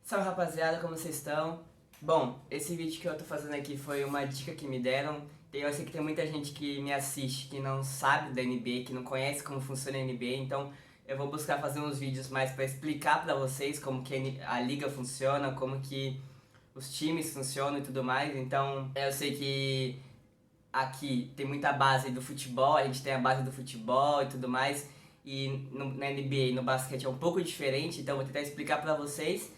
Salve rapaziada, como vocês estão? Bom, esse vídeo que eu tô fazendo aqui foi uma dica que me deram. Eu sei que tem muita gente que me assiste que não sabe da NBA, que não conhece como funciona a NBA, então eu vou buscar fazer uns vídeos mais para explicar pra vocês como que a liga funciona, como que os times funcionam e tudo mais. Então eu sei que aqui tem muita base do futebol, a gente tem a base do futebol e tudo mais, e na NBA, no basquete é um pouco diferente, então eu vou tentar explicar pra vocês.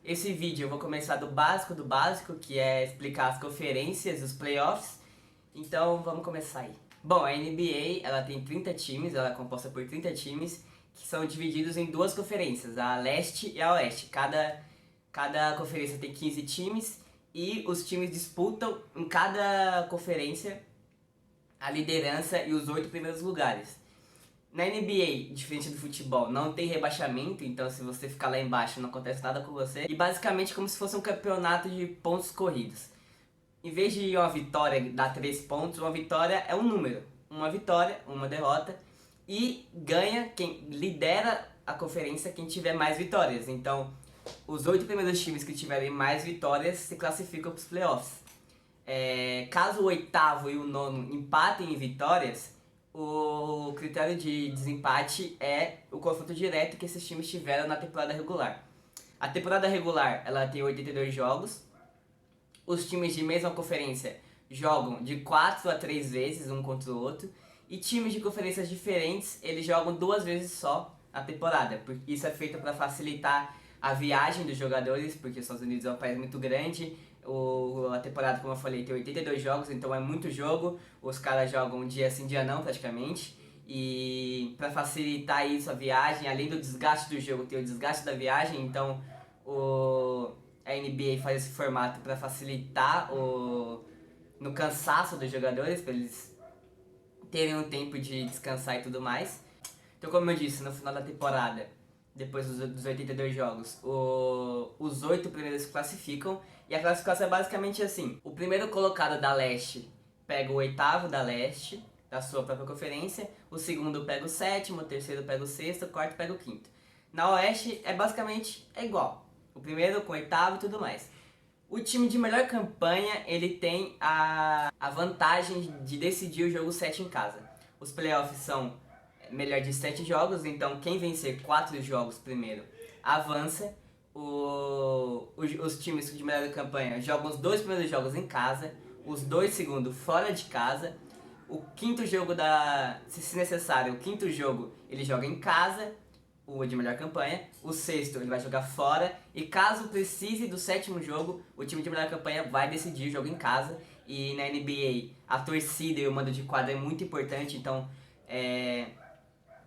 Esse vídeo eu vou começar do básico, que é explicar as conferências, os playoffs. Então vamos começar aí. Bom, a NBA ela tem 30 times, ela é composta por 30 times que são divididos em duas conferências, a leste e a oeste. Cada conferência tem 15 times e os times disputam em cada conferência a liderança e os 8 primeiros lugares. Na NBA, diferente do futebol, não tem rebaixamento, então se você ficar lá embaixo não acontece nada com você. E basicamente como se fosse um campeonato de pontos corridos. Em vez de uma vitória dar 3 pontos, uma vitória é um número. Uma vitória, uma derrota. E ganha quem lidera a conferência, quem tiver mais vitórias. Então, os 8 primeiros times que tiverem mais vitórias se classificam para os playoffs. Caso o oitavo e o nono empatem em vitórias, o critério de desempate é o confronto direto que esses times tiveram na temporada regular. A temporada regular ela tem 82 jogos. Os times de mesma conferência jogam de 4 a 3 vezes um contra o outro. E times de conferências diferentes, eles jogam 2 vezes só a temporada. Porque isso é feito para facilitar a viagem dos jogadores, porque os Estados Unidos é um país muito grande. A temporada, como eu falei, tem 82 jogos, então é muito jogo. Os caras jogam dia sim, dia não, praticamente. E para facilitar isso, a viagem, além do desgaste do jogo, tem o desgaste da viagem. Então a NBA faz esse formato para facilitar no cansaço dos jogadores, para eles terem um tempo de descansar e tudo mais. Então, como eu disse, no final da temporada, depois dos 82 jogos, os 8 primeiros se classificam. E a classificação é basicamente assim: o primeiro colocado da leste pega o oitavo da leste, da sua própria conferência. O segundo pega o sétimo, o terceiro pega o sexto, o quarto pega o quinto. Na oeste é basicamente igual. O primeiro com o oitavo e tudo mais. O time de melhor campanha, ele tem a vantagem de decidir o jogo 7 em casa. Os playoffs são melhor de 7 jogos, então quem vencer 4 jogos primeiro avança. Os times de melhor campanha jogam os 2 primeiros jogos em casa, os 2 segundos fora de casa. O quinto jogo se necessário, o quinto jogo ele joga em casa, o de melhor campanha. O sexto ele vai jogar fora. E caso precise do sétimo jogo, o time de melhor campanha vai decidir o jogo em casa. E na NBA a torcida e o mando de quadra é muito importante, então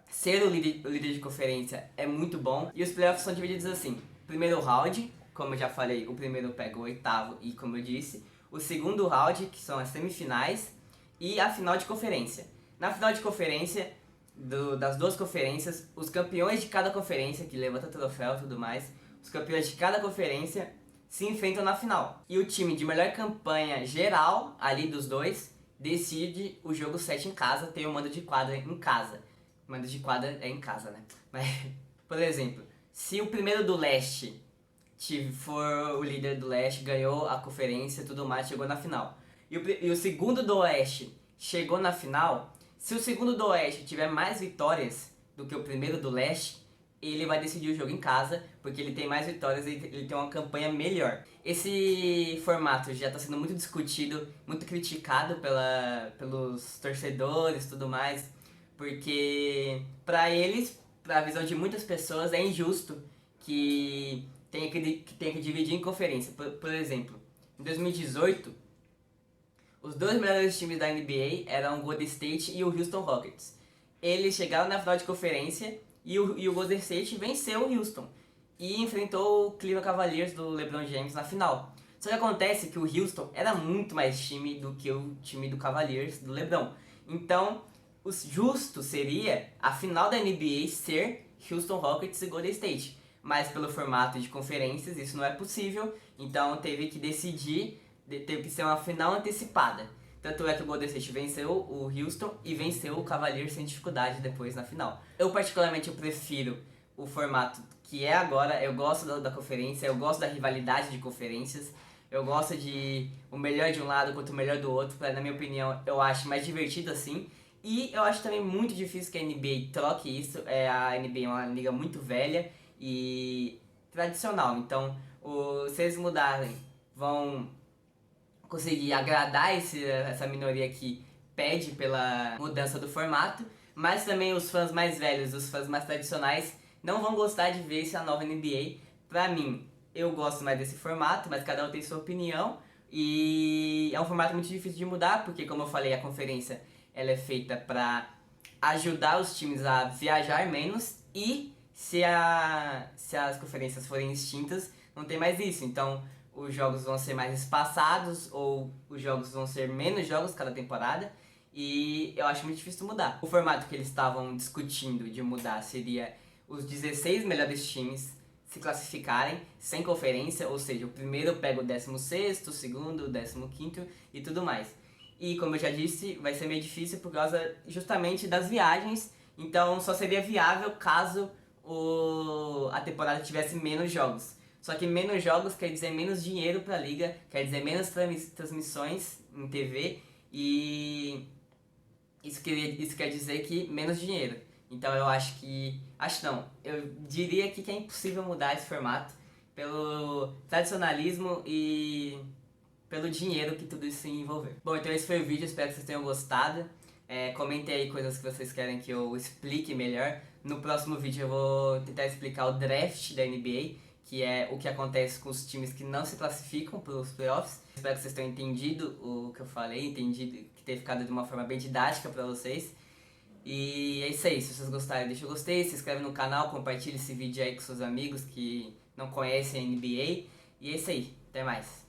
ser o líder de conferência é muito bom. E os playoffs são divididos assim: primeiro round, como eu já falei, o primeiro pega o oitavo e como eu disse. O segundo round, que são as semifinais, e a final de conferência. Na final de conferência, das duas conferências, os campeões de cada conferência, que levanta troféu e tudo mais, os campeões de cada conferência se enfrentam na final. E o time de melhor campanha geral, ali dos dois, decide o jogo 7 em casa, tem o mando de quadra em casa. O mando de quadra é em casa, né? Mas, por exemplo, se o primeiro do leste for o líder do leste, ganhou a conferência e tudo mais, chegou na final. E o segundo do oeste chegou na final. Se o segundo do oeste tiver mais vitórias do que o primeiro do leste, ele vai decidir o jogo em casa, porque ele tem mais vitórias e ele tem uma campanha melhor. Esse formato já está sendo muito discutido, muito criticado pelos torcedores e tudo mais, porque para eles, para a visão de muitas pessoas, é injusto que tenha que dividir em conferência. Por exemplo, em 2018, os 2 melhores times da NBA eram o Golden State e o Houston Rockets. Eles chegaram na final de conferência e o Golden State venceu o Houston e enfrentou o Cleveland Cavaliers do LeBron James na final. Só que acontece que o Houston era muito mais time do que o time do Cavaliers, do LeBron. Então, o justo seria a final da NBA ser Houston Rockets e Golden State. Mas pelo formato de conferências isso não é possível, então teve que ser uma final antecipada. Tanto é que o Golden State venceu o Houston e venceu o Cavaliers sem dificuldade depois na final. Eu particularmente prefiro o formato que é agora, eu gosto da conferência, eu gosto da rivalidade de conferências, eu gosto de o melhor de um lado contra o melhor do outro, na minha opinião, eu acho mais divertido assim. E eu acho também muito difícil que a NBA troque isso, a NBA é uma liga muito velha e tradicional, então se eles mudarem, vão conseguir agradar essa minoria que pede pela mudança do formato, mas também os fãs mais velhos, os fãs mais tradicionais, não vão gostar de ver essa nova NBA. Pra mim, eu gosto mais desse formato, mas cada um tem sua opinião, e é um formato muito difícil de mudar, porque como eu falei, a conferência ela é feita pra ajudar os times a viajar menos, e se as conferências forem extintas, não tem mais isso. Então, os jogos vão ser mais espaçados ou os jogos vão ser menos jogos cada temporada, e eu acho muito difícil mudar. O formato que eles estavam discutindo de mudar seria os 16 melhores times se classificarem sem conferência, ou seja, o primeiro pega o 16º, o segundo o 15º e tudo mais. E como eu já disse, vai ser meio difícil por causa justamente das viagens, então só seria viável caso a temporada tivesse menos jogos. Só que menos jogos quer dizer menos dinheiro para a liga, quer dizer menos transmissões em TV, e isso quer dizer que menos dinheiro. Então eu acho que... Acho não, eu diria que é impossível mudar esse formato pelo tradicionalismo e pelo dinheiro que tudo isso se envolver. Bom, então esse foi o vídeo, espero que vocês tenham gostado. Comentem aí coisas que vocês querem que eu explique melhor. No próximo vídeo eu vou tentar explicar o draft da NBA, que é o que acontece com os times que não se classificam para os playoffs. Espero que vocês tenham entendido o que eu falei, entendido, que tenha ficado de uma forma bem didática para vocês. E é isso aí, se vocês gostarem, deixa o gostei, se inscreve no canal, compartilha esse vídeo aí com seus amigos que não conhecem a NBA. E é isso aí, até mais.